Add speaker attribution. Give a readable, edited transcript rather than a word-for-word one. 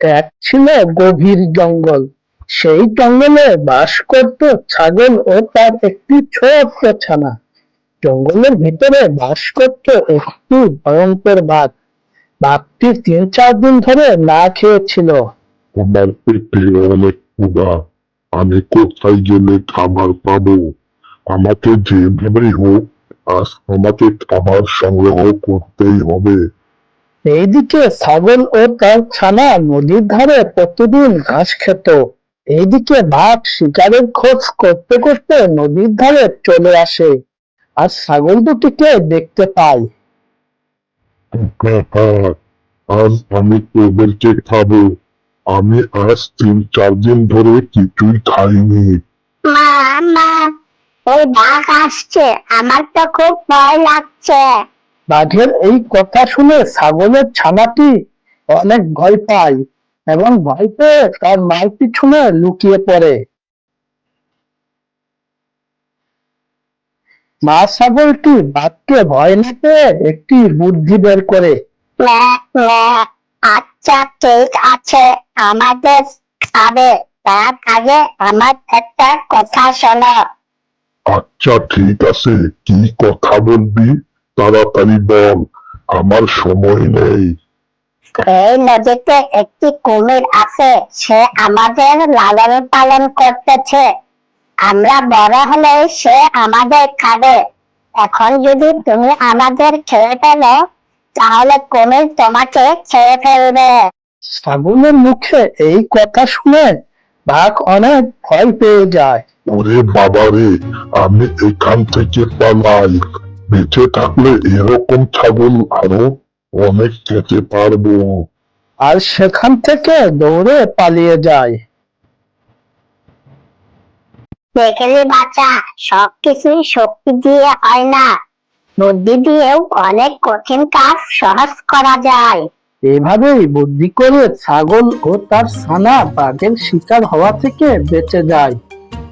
Speaker 1: এক ছিল গভীর জঙ্গল। সেই জঙ্গলে বাস করত ছাগল ও তার একটি ছোট্ট ছানা। জঙ্গলের ভিতরে বাস করত একটি ভয়ঙ্কর বাঘ। বাঘটি 3-4 দিন ধরে না খেয়েছিল।
Speaker 2: আমার পেটে অনেক ক্ষুধা। আমি কোথায় গেলে খাবার পাবো? আমাকে যেভাবেই হোক আজ আমাকে খাবার সংগ্রহ করতেই হবে।
Speaker 1: এইদিকে ছাগল ও তার ছানা নদীর ধারে প্রতিদিন ঘাস খেত। এইদিকে বাঘ শিকারের খোঁজ করতে করতে নদীর ধারে চলে আসে আর ছাগল দুটিকে দেখতে পায়।
Speaker 2: আজ আমি তোদেরকে খাবো। আমি আজ 3-4 দিন ধরে কিছুই খাইনি।
Speaker 3: মা, মা, ওই বাঘ আসছে, আমার তো খুব ভয় লাগছে।
Speaker 1: বাঘের এই কথা শুনে ছাগলের ছানাটি অনেক ভয় পায় এবং ভয় পেয়ে তার মার পিছনে লুকিয়ে পড়ে। মা ছাগলটি বাঘকে ভয় না পেয়ে একটি বুদ্ধি বের করে।
Speaker 3: ম্যা, ম্যা, আচ্ছা ঠিক আছে, আমাদের খাবে তার আগে আমার একটা কথা শোনো।
Speaker 2: আচ্ছা ঠিক আছে, কি কথা বলবি? তাড়াতাড়ি বল, আমার সময় নেই।
Speaker 3: এই নদীতে একটি কুমির আছে, সে আমাদের লালন পালন করতেছে। আমরা বড় হলে সে আমাদের খাবে। এখন যদি তুমি আমাদের খেয়ে ফেলো, তাহলে কুমির তোমাকে খেয়ে ফেলবে।
Speaker 1: ছাগলের মুখে এই কথা শুনে বাঘ অনেক ভয় পেয়ে যায়।
Speaker 2: ওরে বাবারে, আমি এখান থেকে পালাই। বেঁচে থাকলে এরকম ছাগল আরো অনেক খেতে পারবো।
Speaker 1: আর সেখান থেকে দৌড়ে পালিয়ে যায়।
Speaker 3: দেখলি বাচ্চা, সবকিছুই শক্তি দিয়ে হয় না, বুদ্ধি দিয়েও অনেক কঠিন কাজ সহজ করা যায়।
Speaker 1: এভাবেই বুদ্ধি করে ছাগল ও তার ছানা বাঘের শিকার হওয়া থেকে বেঁচে যায়।